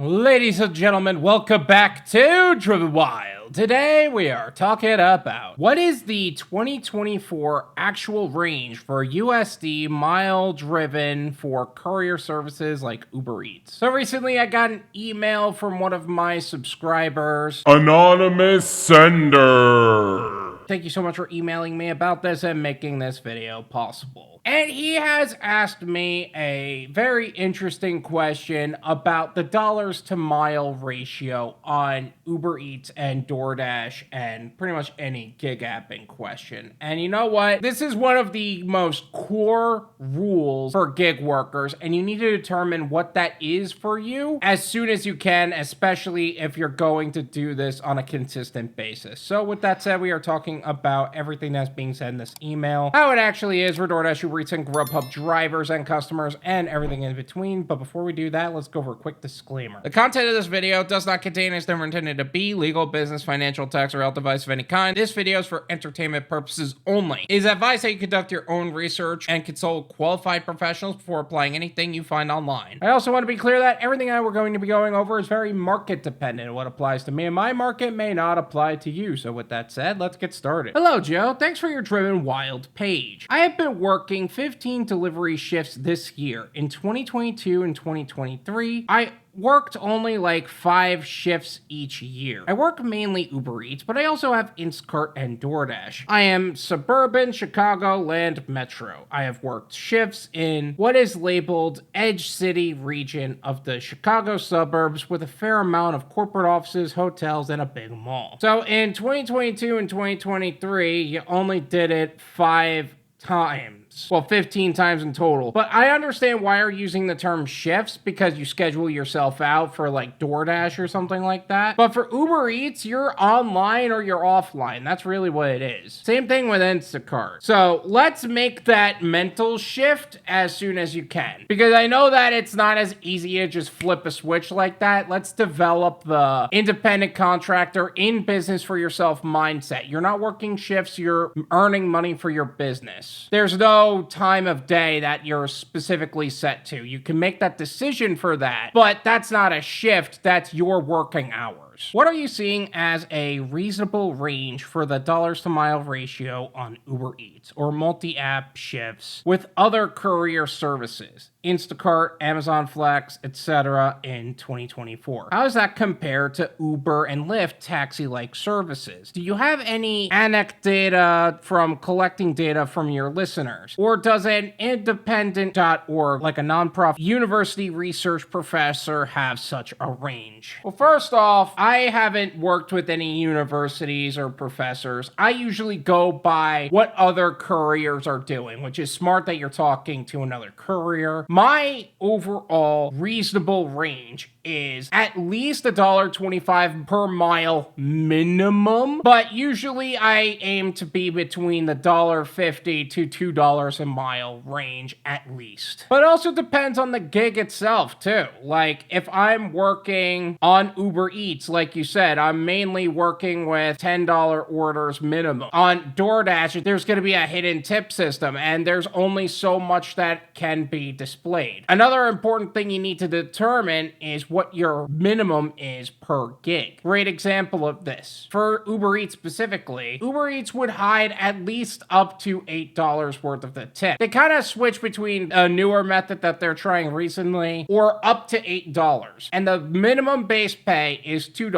Ladies and gentlemen, welcome back to Driven Wyld. Today we are talking about what is the 2024 actual range for USD mile driven for courier services like Uber Eats. So recently I got an email from one of my subscribers. Anonymous sender. Thank you so much for emailing me about this and making this video possible. And he has asked me a very interesting question about the dollars to mile ratio on Uber Eats and DoorDash and pretty much any gig app in question. And you know what? This is one of the most core rules for gig workers, and you need to determine what that is for you as soon as you can, especially if you're going to do this on a consistent basis. So with that said, we are talking about everything that's being said in this email, how it actually is for DoorDash, Uber Eats, and Grubhub drivers and customers, and everything in between. But before we do that, let's go over a quick disclaimer. The content of this video does not contain, is never intended to be, legal, business, financial, tax, or health advice of any kind. This video is for entertainment purposes only. It is advised that you conduct your own research and consult qualified professionals before applying anything you find online. I also want to be clear that everything that we're going to be going over is very market dependent. What applies to me and my market may not apply to you. So with that said, let's get started. Hello, Joe. Thanks for your Driven Wyld page. I have been working 15 delivery shifts this year. In 2022 and 2023, I worked only like 5 shifts each year. I work mainly Uber Eats, but I also have Instacart and DoorDash. I am suburban Chicagoland metro. I have worked shifts in what is labeled Edge City region of the Chicago suburbs with a fair amount of corporate offices, hotels, and a big mall. So in 2022 and 2023, you only did it 5 times. Well, 15 times in total. But I understand why you're using the term shifts, because you schedule yourself out for like DoorDash or something like that. But for Uber Eats, you're online or you're offline. That's really what it is. Same thing with Instacart. So let's make that mental shift as soon as you can, because I know that it's not as easy to just flip a switch like that. Let's develop the independent contractor in business for yourself mindset. You're not working shifts, you're earning money for your business. There's no time of day that you're specifically set to. You can make that decision for that, but that's not a shift, that's your working hours. What are you seeing as a reasonable range for the dollars to mile ratio on Uber Eats or multi-app shifts with other courier services, Instacart, Amazon Flex, etc. in 2024? How does that compare to Uber and Lyft taxi-like services? Do you have any anecdata from collecting data from your listeners? Or does an independent.org, like a nonprofit university research professor, have such a range? Well, first off, I haven't worked with any universities or professors. I usually go by what other couriers are doing, which is smart that you're talking to another courier. My overall reasonable range is at least $1.25 per mile minimum, but usually I aim to be between the $1.50 to $2 a mile range at least. But it also depends on the gig itself too. Like if I'm working on Uber Eats, like you said, I'm mainly working with $10 orders minimum. On DoorDash, there's going to be a hidden tip system, and there's only so much that can be displayed. Another important thing you need to determine is what your minimum is per gig. Great example of this. For Uber Eats specifically, Uber Eats would hide at least up to $8 worth of the tip. They kind of switch between a newer method that they're trying recently or up to $8. And the minimum base pay is $2.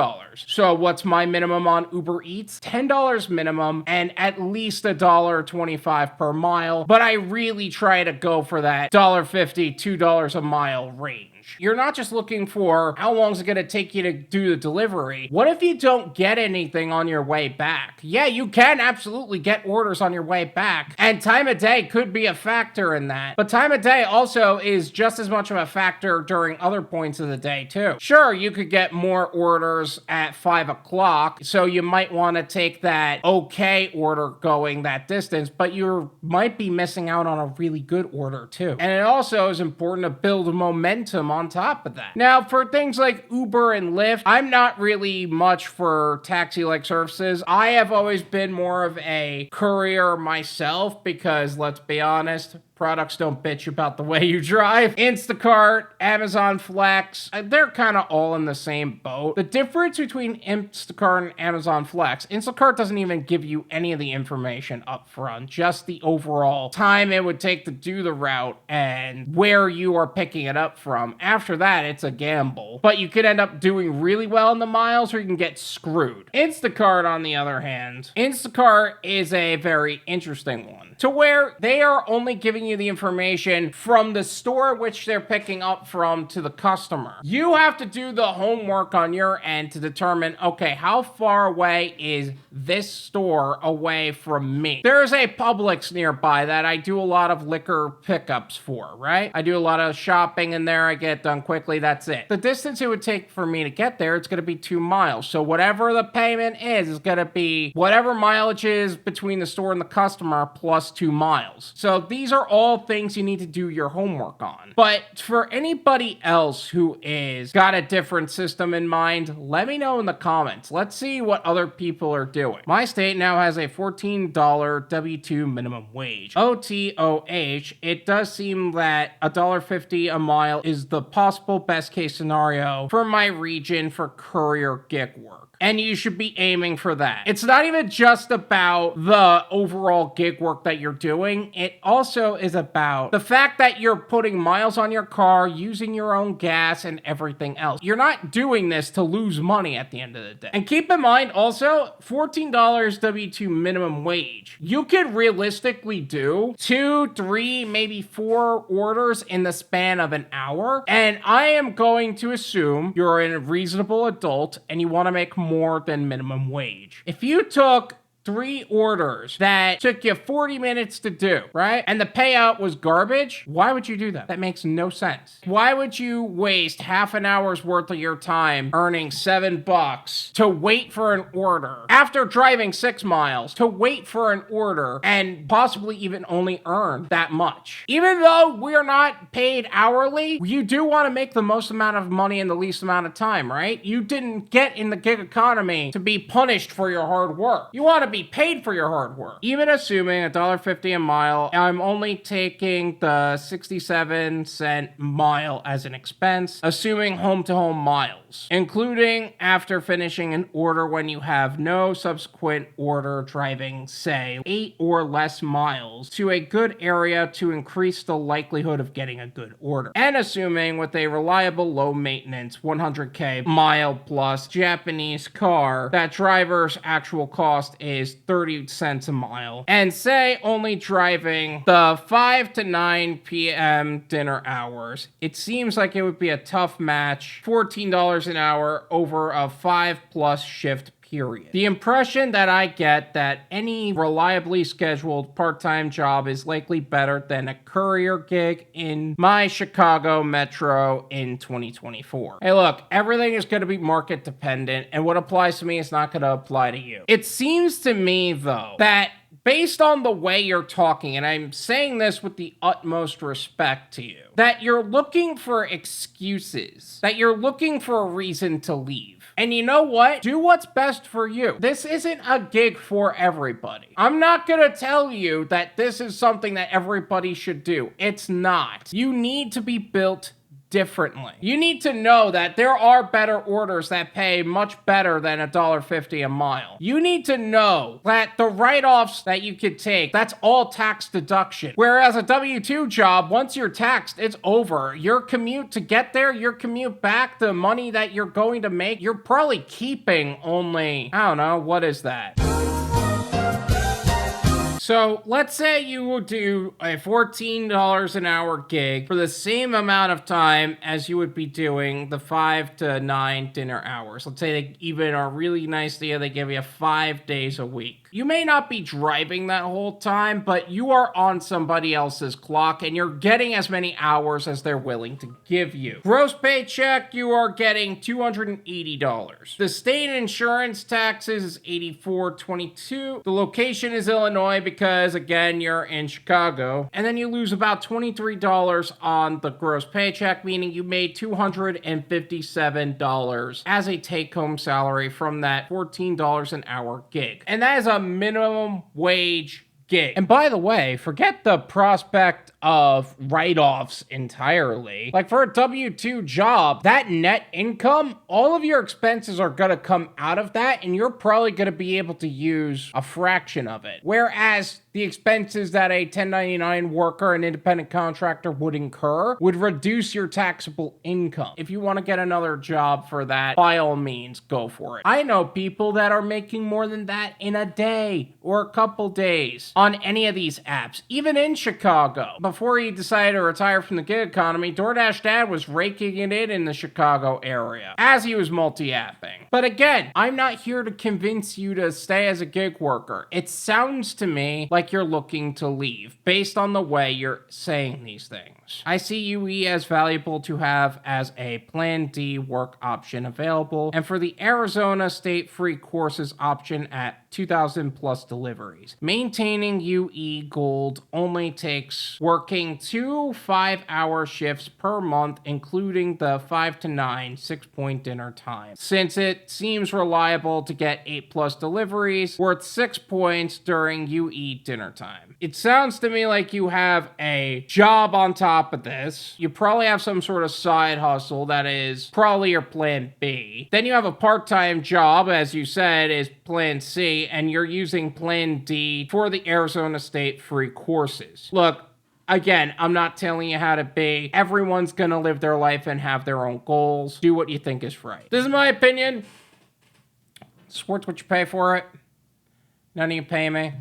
So what's my minimum on Uber Eats? $10 minimum and at least $1.25 per mile. But I really try to go for that $1.50, $2 a mile range. You're not just looking for how long is it going to take you to do the delivery. What if you don't get anything on your way back? Yeah, you can absolutely get orders on your way back, and time of day could be a factor in that. But time of day also is just as much of a factor during other points of the day too. Sure, you could get more orders at 5 o'clock, so you might want to take that okay order going that distance, but you might be missing out on a really good order too. And it also is important to build momentum on top of that. Now, for things like Uber and Lyft, I'm not really much for taxi-like services. I have always been more of a courier myself because, let's be honest, products don't bitch about the way you drive. Instacart, Amazon Flex, they're kind of all in the same boat. The difference between Instacart and Amazon Flex, Instacart doesn't even give you any of the information up front, just the overall time it would take to do the route and where you are picking it up from. After that, it's a gamble. But you could end up doing really well in the miles, or you can get screwed. Instacart, on the other hand, Instacart is a very interesting one, to where they are only giving you the information from the store which they're picking up from to the customer. You have to do the homework on your end to determine, okay, how far away is this store away from me? There's a Publix nearby that I do a lot of liquor pickups for, right? I do a lot of shopping in there. I get it done quickly. That's it. The distance it would take for me to get there, it's going to be 2 miles. So whatever the payment is going to be whatever mileage is between the store and the customer plus 2 miles. So these are all things you need to do your homework on. But for anybody else who is got a different system in mind, let me know in the comments. Let's see what other people are doing. My state now has a $14 W-2 minimum wage. OTOH, it does seem that $1.50 a mile is the possible best case scenario for my region for courier gig work. And you should be aiming for that. It's not even just about the overall gig work that you're doing. It also is about the fact that you're putting miles on your car, using your own gas, and everything else. You're not doing this to lose money at the end of the day. And keep in mind also, $14 W-2 minimum wage. You could realistically do 2, 3, maybe 4 orders in the span of an hour. And I am going to assume you're a reasonable adult and you want to make more than minimum wage. If you took 3 orders that took you 40 minutes to do, right? And the payout was garbage. Why would you do that? That makes no sense. Why would you waste half an hour's worth of your time earning $7 to wait for an order after driving 6 miles to wait for an order and possibly even only earn that much? Even though we're not paid hourly, you do want to make the most amount of money in the least amount of time, right? You didn't get in the gig economy to be punished for your hard work. You want to be paid for your hard work. Even assuming $1.50 a mile, I'm only taking the 67-cent mile as an expense, assuming home-to-home miles, including after finishing an order when you have no subsequent order driving, say, 8 or less miles to a good area to increase the likelihood of getting a good order. And assuming with a reliable low-maintenance 100K mile plus Japanese car, that driver's actual cost is 30 cents a mile, and say only driving the 5 to 9 p.m. dinner hours, it seems like it would be a tough match, $14 an hour over a 5+ shift period. The impression that I get that any reliably scheduled part-time job is likely better than a courier gig in my Chicago metro in 2024. Hey, look, everything is going to be market dependent, and what applies to me is not going to apply to you. It seems to me, though, that based on the way you're talking, and I'm saying this with the utmost respect to you, that you're looking for excuses, that you're looking for a reason to leave. And you know what? Do what's best for you. This isn't a gig for everybody. I'm not gonna tell you that this is something that everybody should do. It's not. You need to be built differently. You need to know that there are better orders that pay much better than $1.50 a mile. You need to know that the write-offs that you could take, that's all tax deduction. Whereas a W-2 job, once you're taxed, it's over. Your commute to get there, your commute back, the money that you're going to make, you're probably keeping only, I don't know, what is that? So let's say you would do a $14 an hour gig for the same amount of time as you would be doing the 5 to 9 dinner hours. Let's say they even are really nice to you, they give you 5 days a week. You may not be driving that whole time, but you are on somebody else's clock and you're getting as many hours as they're willing to give you. Gross paycheck, you are getting $280. The state insurance taxes is $84.22. The location is Illinois because, again, you're in Chicago. And then you lose about $23 on the gross paycheck, meaning you made $257 as a take-home salary from that $14 an hour gig. And that is a minimum wage gig. And by the way, forget the prospect of write-offs entirely. Like for a W-2 job, that net income, all of your expenses are gonna come out of that, and you're probably gonna be able to use a fraction of it. Whereas the expenses that a 1099 worker, an independent contractor would incur would reduce your taxable income. If you want to get another job for that, by all means, go for it. I know people that are making more than that in a day or a couple days on any of these apps, even in Chicago. Before he decided to retire from the gig economy, DoorDash Dad was raking it in the Chicago area as he was multi-apping. But again, I'm not here to convince you to stay as a gig worker. It sounds to me like you're looking to leave based on the way you're saying these things. I see UE as valuable to have as a Plan D work option available, and for the Arizona State free courses option at 2,000 plus deliveries. Maintaining UE Gold only takes working 2 5-hour shifts per month, including the 5 to 9 6-point dinner time. Since it seems reliable to get 8 plus deliveries, worth 6 points during UE dinner time. It sounds to me like you have a job on top of this. You probably have some sort of side hustle that is probably your plan B. Then you have a part-time job, as you said, is plan C, and you're using plan D for the Arizona State free courses. Look, again, I'm not telling you how to be. Everyone's gonna live their life and have their own goals. Do what you think is right. This is my opinion. It's worth what you pay for it. None of you pay me.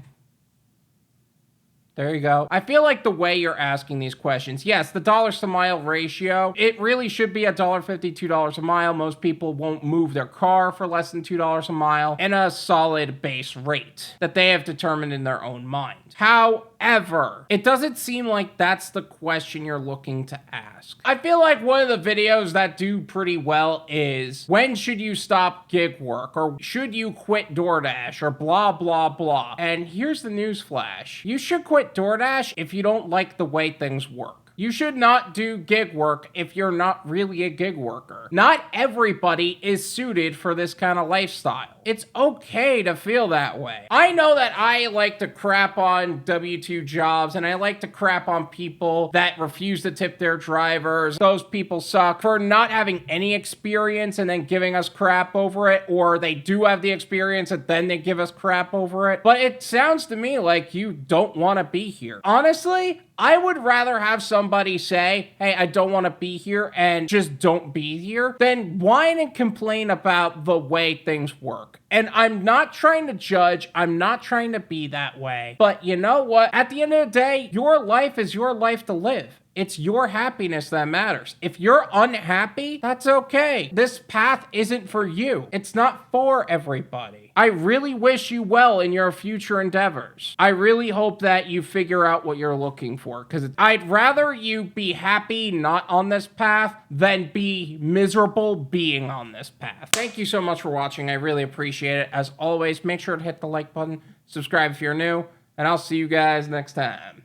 There you go. I feel like the way you're asking these questions, yes, the dollars to mile ratio, it really should be $1.50, $2 a mile. Most people won't move their car for less than $2 a mile, and a solid base rate that they have determined in their own mind. However, it doesn't seem like that's the question you're looking to ask. I feel like one of the videos that do pretty well is, when should you stop gig work? Or should you quit DoorDash? Or blah, blah, blah. And here's the news flash. You should quit DoorDash if you don't like the way things work. You should not do gig work if you're not really a gig worker. Not everybody is suited for this kind of lifestyle. It's okay to feel that way. I know that I like to crap on W-2 jobs, and I like to crap on people that refuse to tip their drivers. Those people suck for not having any experience and then giving us crap over it, or they do have the experience and then they give us crap over it. But it sounds to me like you don't want to be here. Honestly, I would rather have somebody say, hey, I don't want to be here, and just don't be here, than whine and complain about the way things work. And I'm not trying to judge. I'm not trying to be that way. But you know what? At the end of the day, your life is your life to live. It's your happiness that matters. If you're unhappy, that's okay. This path isn't for you. It's not for everybody. I really wish you well in your future endeavors. I really hope that you figure out what you're looking for, because I'd rather you be happy not on this path than be miserable being on this path. Thank you so much for watching. I really appreciate it. As always, make sure to hit the like button, subscribe if you're new, and I'll see you guys next time.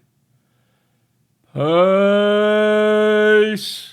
Peace.